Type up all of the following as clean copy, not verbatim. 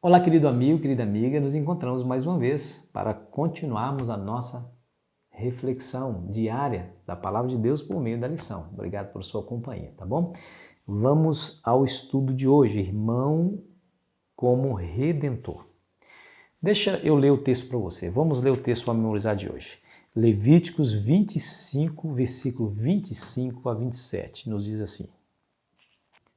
Olá, querido amigo, querida amiga, nos encontramos mais uma vez para continuarmos a nossa reflexão diária da Palavra de Deus por meio da lição. Obrigado por sua companhia, tá bom? Vamos ao estudo de hoje, irmão como redentor. Deixa eu ler o texto para você. Vamos ler o texto para memorizar de hoje. Levíticos 25, versículo 25 a 27, nos diz assim: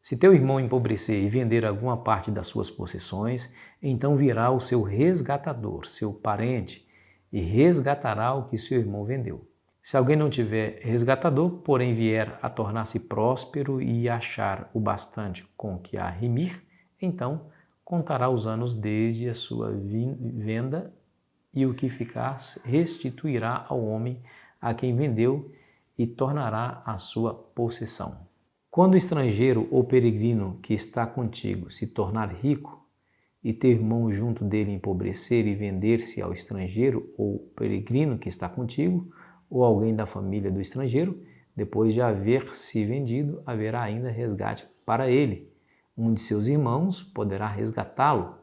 Se teu irmão empobrecer e vender alguma parte das suas possessões, então virá o seu resgatador, seu parente, e resgatará o que seu irmão vendeu. Se alguém não tiver resgatador, porém vier a tornar-se próspero e achar o bastante com que a remir, então contará os anos desde a sua venda e o que ficar restituirá ao homem a quem vendeu e tornará a sua possessão. Quando o estrangeiro ou peregrino que está contigo se tornar rico e teu irmão junto dele empobrecer e vender-se ao estrangeiro ou peregrino que está contigo, ou alguém da família do estrangeiro, depois de haver se vendido, haverá ainda resgate para ele. Um de seus irmãos poderá resgatá-lo.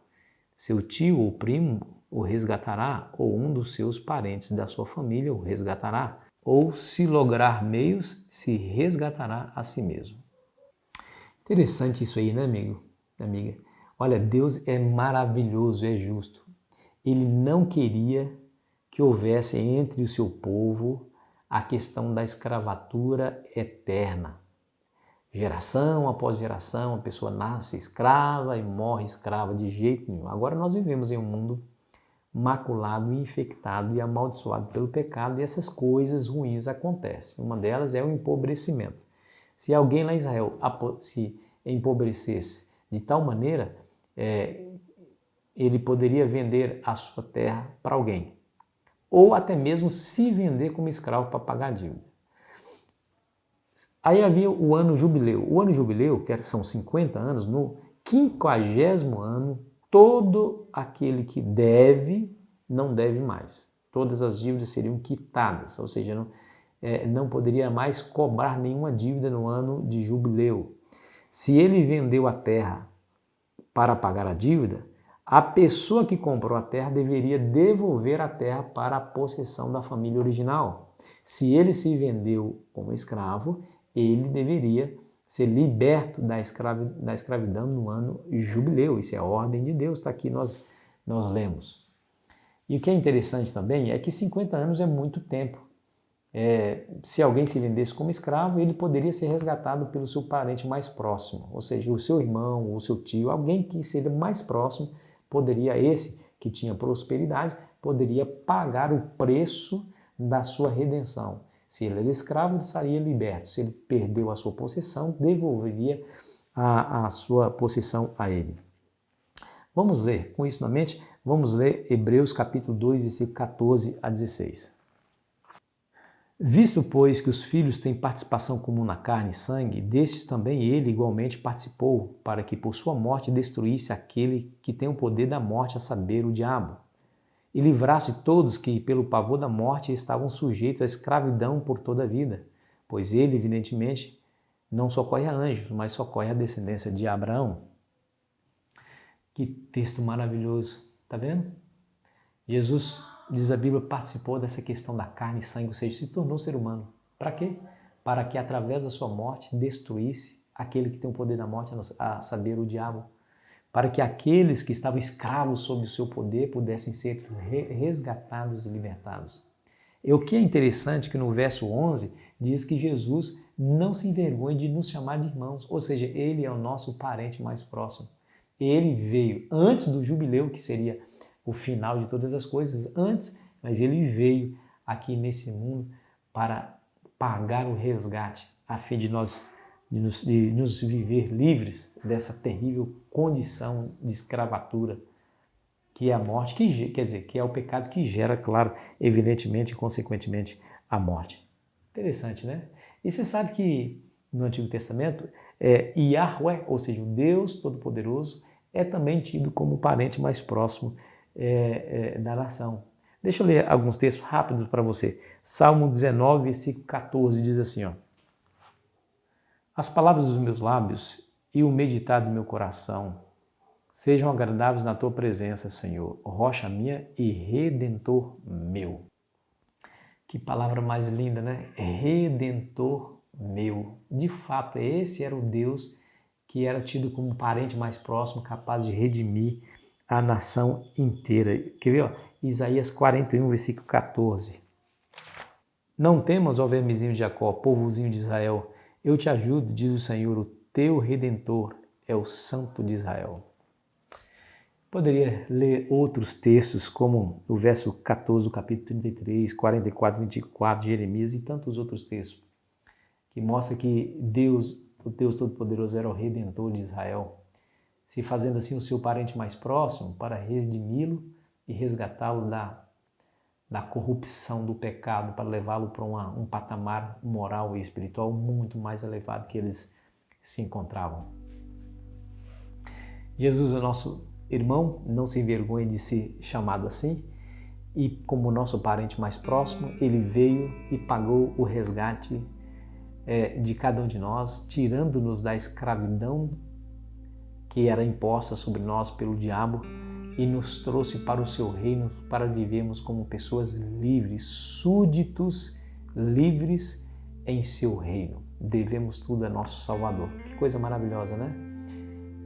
Seu tio ou primo o resgatará, ou um dos seus parentes da sua família o resgatará. Ou, se lograr meios, se resgatará a si mesmo. Interessante isso aí, né, amigo, amiga? Olha, Deus é maravilhoso, é justo. Ele não queria que houvesse entre o seu povo a questão da escravatura eterna. Geração após geração, a pessoa nasce escrava e morre escrava de jeito nenhum. Agora nós vivemos em um mundo maculado, infectado e amaldiçoado pelo pecado, e essas coisas ruins acontecem. Uma delas é o empobrecimento. Se alguém lá em Israel se empobrecesse de tal maneira, ele poderia vender a sua terra para alguém, ou até mesmo se vender como escravo para pagar a dívida. Aí havia o ano jubileu. O ano jubileu, que são 50 anos, no 50º ano, todo aquele que deve, não deve mais. Todas as dívidas seriam quitadas, ou seja, não poderia mais cobrar nenhuma dívida no ano de jubileu. Se ele vendeu a terra para pagar a dívida, a pessoa que comprou a terra deveria devolver a terra para a possessão da família original. Se ele se vendeu como escravo, ele deveria ser liberto da escravidão no ano jubileu. Isso é a ordem de Deus, está aqui, nós lemos. E o que é interessante também é que 50 anos é muito tempo. Se alguém se vendesse como escravo, ele poderia ser resgatado pelo seu parente mais próximo, ou seja, o seu irmão, o seu tio, alguém que seja mais próximo, esse que tinha prosperidade, poderia pagar o preço da sua redenção. Se ele era escravo, ele seria liberto. Se ele perdeu a sua possessão, devolveria a sua possessão a ele. Vamos ler, com isso na mente, vamos ler Hebreus capítulo 2, versículo 14 a 16. Visto, pois, que os filhos têm participação comum na carne e sangue, destes também ele igualmente participou, para que por sua morte destruísse aquele que tem o poder da morte, a saber, o diabo, e livrasse todos que, pelo pavor da morte, estavam sujeitos à escravidão por toda a vida, pois ele, evidentemente, não socorre a anjos, mas socorre a descendência de Abraão. Que texto maravilhoso, tá vendo? Jesus, diz a Bíblia, participou dessa questão da carne e sangue, ou seja, se tornou ser humano. Para quê? Para que através da sua morte destruísse aquele que tem o poder da morte, a saber, o diabo. Para que aqueles que estavam escravos sob o seu poder pudessem ser resgatados e libertados. E o que é interessante é que no verso 11 diz que Jesus não se envergonha de nos chamar de irmãos, ou seja, ele é o nosso parente mais próximo. Ele veio antes do jubileu, que seria o final de todas as coisas, mas ele veio aqui nesse mundo para pagar o resgate, a fim de nos viver livres dessa terrível condição de escravatura, que é a morte, que é o pecado que gera, claro, evidentemente e consequentemente, a morte. Interessante, né? E você sabe que no Antigo Testamento, Yahweh, ou seja, o Deus Todo-Poderoso, é também tido como o parente mais próximo da nação. Deixa eu ler alguns textos rápidos para você. Salmo 19, versículo 14, diz assim, ó: As palavras dos meus lábios e o meditar do meu coração Sejam agradáveis na tua presença, Senhor, rocha minha e redentor meu. Que palavra mais linda, né? Redentor meu. De fato, esse era o Deus que era tido como parente mais próximo, capaz de redimir a nação inteira. Quer ver? Ó? Isaías 41, versículo 14. Não temas, ó vermezinho de Jacó, povozinho de Israel. Eu te ajudo, diz o Senhor, o teu Redentor é o Santo de Israel. Poderia ler outros textos, como o verso 14 do capítulo 33, 44, 24 de Jeremias e tantos outros textos, que mostra que Deus, o Deus Todo-Poderoso, era o Redentor de Israel, se fazendo assim o seu parente mais próximo para redimi-lo e resgatá-lo da corrupção, do pecado, para levá-lo para um patamar moral e espiritual muito mais elevado que eles se encontravam. Jesus é o nosso irmão, não se envergonhe de ser chamado assim, e como nosso parente mais próximo, ele veio e pagou o resgate de cada um de nós, tirando-nos da escravidão que era imposta sobre nós pelo diabo e nos trouxe para o seu reino para vivermos como pessoas livres, súditos livres em seu reino. Devemos tudo a nosso Salvador. Que coisa maravilhosa, né?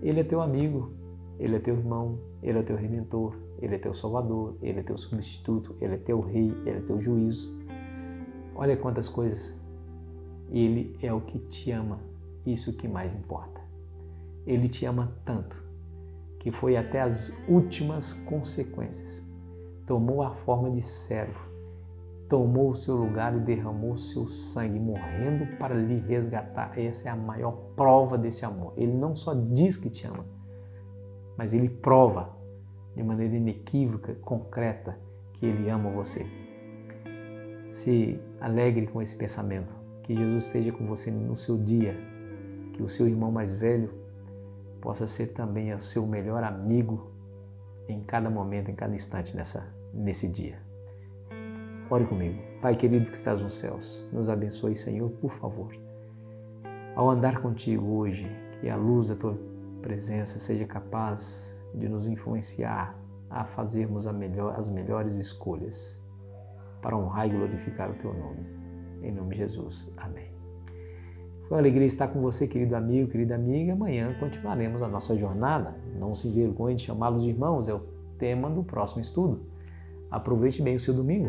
Ele é teu amigo, ele é teu irmão, ele é teu Redentor, ele é teu Salvador, ele é teu substituto, ele é teu rei, ele é teu juízo. Olha quantas coisas. Ele é o que te ama, isso que mais importa. Ele te ama tanto que foi até as últimas consequências. Tomou a forma de servo, tomou o seu lugar e derramou o seu sangue, morrendo para lhe resgatar. Essa é a maior prova desse amor. Ele não só diz que te ama, mas ele prova de maneira inequívoca, concreta, que ele ama você. Se alegre com esse pensamento. Que Jesus esteja com você no seu dia, que o seu irmão mais velho possa ser também o seu melhor amigo em cada momento, em cada instante nesse dia. Ore comigo. Pai querido que estás nos céus, nos abençoe, Senhor, por favor. Ao andar contigo hoje, que a luz da tua presença seja capaz de nos influenciar a fazermos as melhores escolhas para honrar e glorificar o teu nome. Em nome de Jesus. Amém. Foi uma alegria estar com você, querido amigo, querida amiga. Amanhã continuaremos a nossa jornada. Não se envergonhe de chamá-los de irmãos, é o tema do próximo estudo. Aproveite bem o seu domingo.